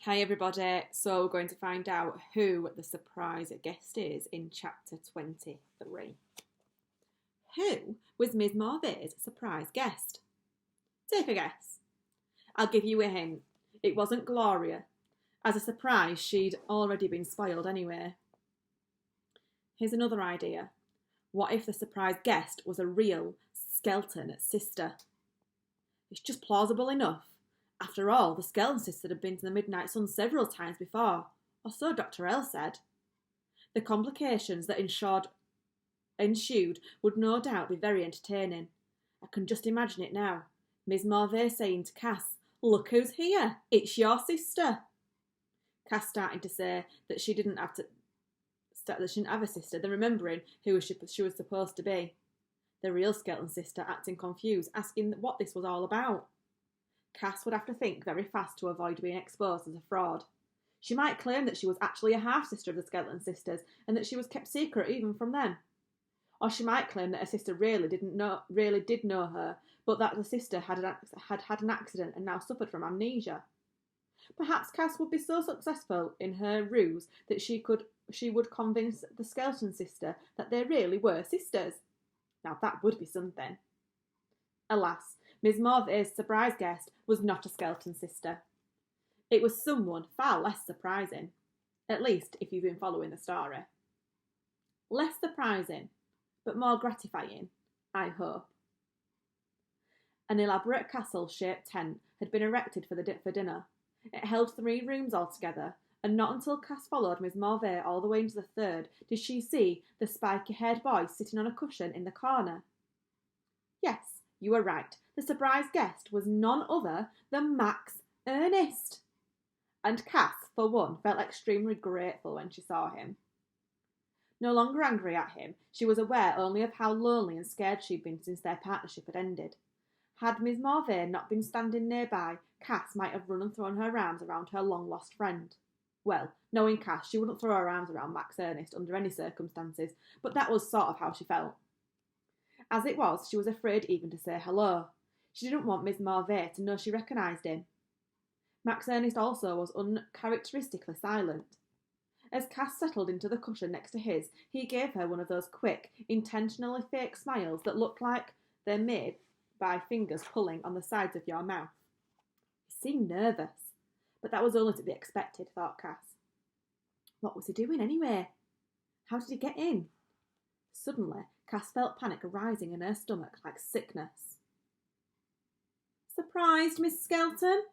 Hi everybody, so we're going to find out who the surprise guest is in chapter 23. Who was Ms. Marvey's surprise guest? Take a guess. I'll give you a hint. It wasn't Gloria. As a surprise, she'd already been spoiled anyway. Here's another idea. What if the surprise guest was a real skeleton sister? It's just plausible enough. After all, the skeleton sister had been to the Midnight Sun several times before, or so Dr. L said. The complications that ensued would no doubt be very entertaining. I can just imagine it now. Ms. Marvey saying to Cass, "Look who's here, it's your sister." Cass starting to say that she didn't have a sister, then remembering who she was supposed to be. The real skeleton sister acting confused, asking what this was all about. Cass would have to think very fast to avoid being exposed as a fraud. She might claim that she was actually a half-sister of the skeleton sisters and that she was kept secret even from them. Or she might claim that her sister really did know her, but that the sister had an accident and now suffered from amnesia. Perhaps Cass would be so successful in her ruse that she would convince the skeleton sister that they really were sisters. Now that would be something. Alas, Ms. Marvey's surprise guest was not a skeleton sister. It was someone far less surprising, at least if you've been following the story. Less surprising, but more gratifying, I hope. An elaborate castle-shaped tent had been erected for dinner. It held 3 rooms altogether, and not until Cass followed Ms. Marvey all the way into the third did she see the spiky-haired boy sitting on a cushion in the corner. Yes, you were right. The surprise guest was none other than Max Ernest. And Cass, for one, felt extremely grateful when she saw him. No longer angry at him, she was aware only of how lonely and scared she'd been since their partnership had ended. Had Miss Marvey not been standing nearby, Cass might have run and thrown her arms around her long-lost friend. Well, knowing Cass, she wouldn't throw her arms around Max Ernest under any circumstances, but that was sort of how she felt. As it was, she was afraid even to say hello. She didn't want Miss Marvey to know she recognised him. Max Ernest also was uncharacteristically silent. As Cass settled into the cushion next to his, he gave her one of those quick, intentionally fake smiles that look like they're made by fingers pulling on the sides of your mouth. He seemed nervous, but that was only to be expected, thought Cass. What was he doing anyway? How did he get in? Suddenly, Cass felt panic rising in her stomach like sickness. Surprised, Miss Skelton?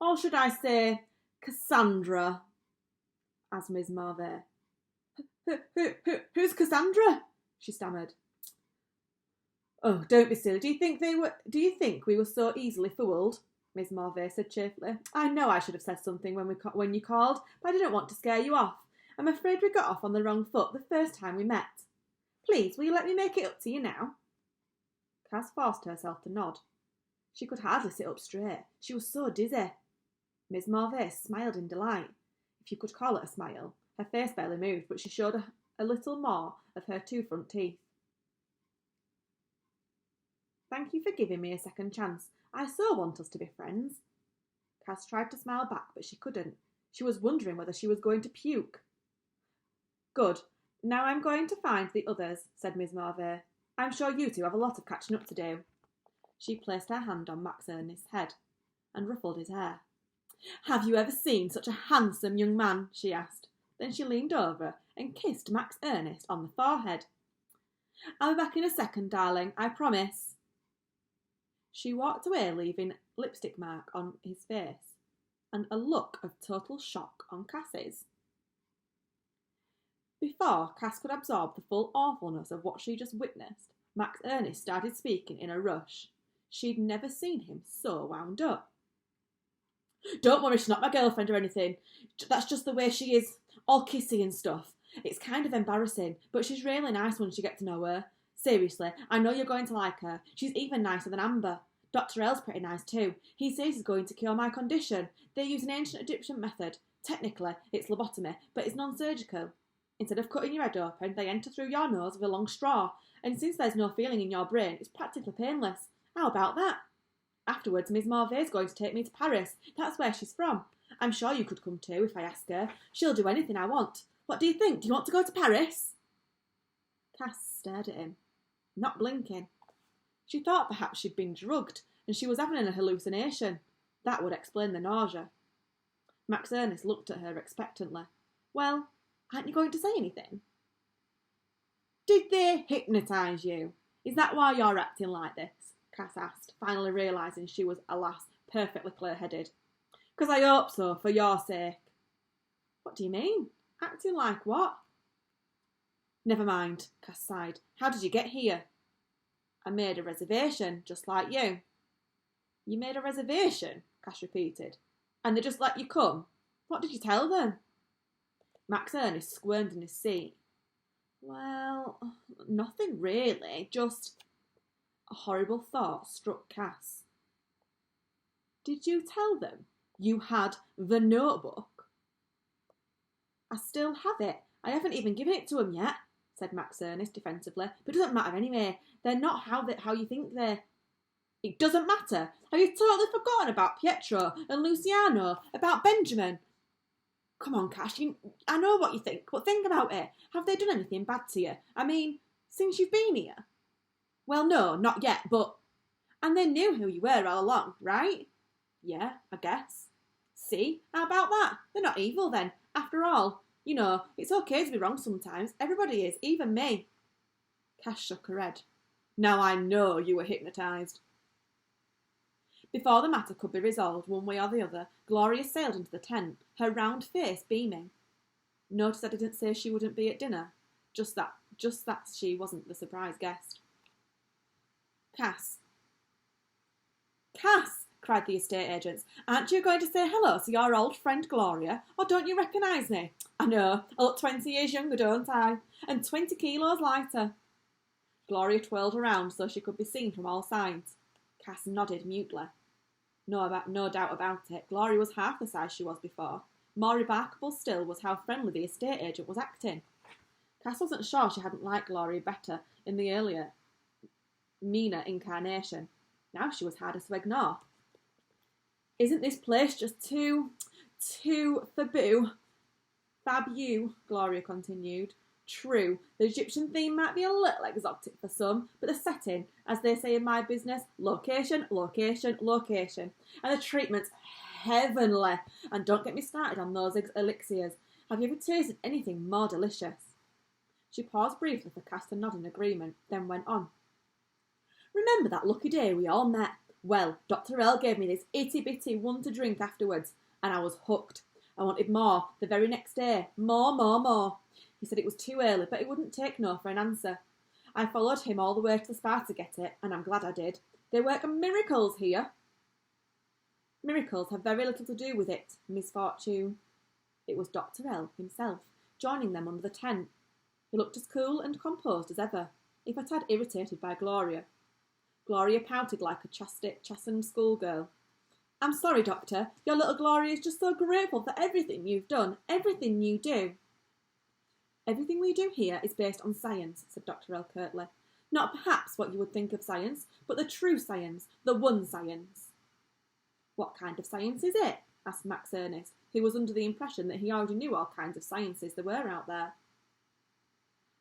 Or should I say, Cassandra? Asked Miss Marvey. Who's Cassandra? She stammered. Oh, don't be silly. Do you think we were so easily fooled? Miss Marvey said cheerfully. I know I should have said something when you called, but I didn't want to scare you off. I'm afraid we got off on the wrong foot the first time we met. Please, will you let me make it up to you now? Cass forced herself to nod. She could hardly sit up straight. She was so dizzy. Miss Marvey smiled in delight, if you could call it a smile. Her face barely moved, but she showed a little more of her 2 front teeth. Thank you for giving me a second chance. I so want us to be friends. Cass tried to smile back, but she couldn't. She was wondering whether she was going to puke. Good. Now I'm going to find the others, said Miss Marvey. I'm sure you two have a lot of catching up to do. She placed her hand on Max Ernest's head and ruffled his hair. Have you ever seen such a handsome young man? She asked. Then she leaned over and kissed Max Ernest on the forehead. I'll be back in a second, darling, I promise. She walked away, leaving a lipstick mark on his face and a look of total shock on Cass's. Before Cass could absorb the full awfulness of what she just witnessed, Max Ernest started speaking in a rush. She'd never seen him so wound up. Don't worry, she's not my girlfriend or anything. That's just the way she is, all kissy and stuff. It's kind of embarrassing, but she's really nice once you get to know her. Seriously, I know you're going to like her. She's even nicer than Amber. Dr. L's pretty nice too. He says he's going to cure my condition. They use an ancient Egyptian method. Technically, it's lobotomy, but it's non-surgical. Instead of cutting your head open, they enter through your nose with a long straw, and since there's no feeling in your brain, it's practically painless. How about that? Afterwards, Miss Marvey's going to take me to Paris. That's where she's from. I'm sure you could come too if I ask her. She'll do anything I want. What do you think? Do you want to go to Paris? Cass stared at him, not blinking. She thought perhaps she'd been drugged and she was having an hallucination. That would explain the nausea. Max Ernest looked at her expectantly. Well, aren't you going to say anything? Did they hypnotise you? Is that why you're acting like this? Cass asked, finally realising she was, alas, perfectly clear-headed. Because I hope so, for your sake. What do you mean? Acting like what? Never mind, Cass sighed. How did you get here? I made a reservation, just like you. You made a reservation? Cass repeated. And they just let you come? What did you tell them? Max Ernest squirmed in his seat. Well, nothing really, just... A horrible thought struck Cass. Did you tell them you had the notebook? I still have it. I haven't even given it to them yet, said Max Ernest defensively. But it doesn't matter anyway. They're not how you think they're... It doesn't matter. Have you totally forgotten about Pietro and Luciano, about Benjamin? Come on, Cass, I know what you think, but think about it. Have they done anything bad to you? I mean, since you've been here? Well, no, not yet, but... And they knew who you were all along, right? Yeah, I guess. See, how about that? They're not evil then. After all, you know, it's okay to be wrong sometimes. Everybody is, even me. Cass shook her head. Now I know you were hypnotised. Before the matter could be resolved one way or the other, Gloria sailed into the tent, her round face beaming. Notice I didn't say she wouldn't be at dinner. Just that she wasn't the surprise guest. Cass, cried the estate agents. Aren't you going to say hello to your old friend Gloria? Or don't you recognise me? I know, I look 20 years younger, don't I? And 20 kilos lighter. Gloria twirled around so she could be seen from all sides. Cass nodded mutely. No doubt about it, Gloria was half the size she was before. More remarkable still was how friendly the estate agent was acting. Cass wasn't sure she hadn't liked Gloria better in the earlier, meaner incarnation. Now she was harder to ignore. Isn't this place just too faboo? Fab-you, Gloria continued. True, the Egyptian theme might be a little exotic for some, but the setting, as they say in my business, location, location, location. And the treatment's heavenly. And don't get me started on those elixirs. Have you ever tasted anything more delicious? She paused briefly for Cass to nod in agreement, then went on. Remember that lucky day we all met? Well, Dr. L gave me this itty-bitty one to drink afterwards, and I was hooked. I wanted more the very next day. More. He said it was too early, but he wouldn't take no for an answer. I followed him all the way to the spa to get it, and I'm glad I did. They work miracles here. Miracles have very little to do with it, misfortune. It was Dr. L himself, joining them under the tent. He looked as cool and composed as ever, if a tad irritated by Gloria. Gloria pouted like a chastened schoolgirl. I'm sorry, Doctor. Your little Gloria is just so grateful for everything you've done, everything you do. Everything we do here is based on science, said Dr. L curtly. Not perhaps what you would think of science, but the true science, the one science. What kind of science is it? Asked Max Ernest, who was under the impression that he already knew all kinds of sciences there were out there.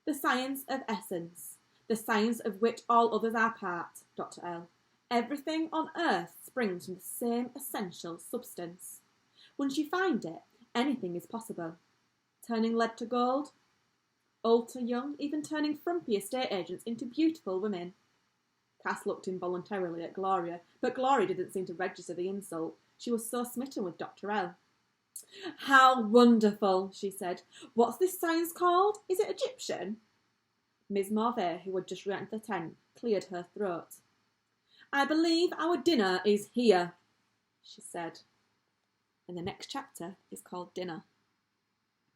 The science of essence, the science of which all others are part, Dr. L. Everything on earth springs from the same essential substance. Once you find it, anything is possible. Turning lead to gold, old to young, even turning frumpy estate agents into beautiful women. Cass looked involuntarily at Gloria, but Gloria didn't seem to register the insult. She was so smitten with Dr. L. How wonderful, she said. What's this science called? Is it Egyptian? Miss Morvay, who had just re-entered the tent, cleared her throat. I believe our dinner is here, she said. And the next chapter is called Dinner.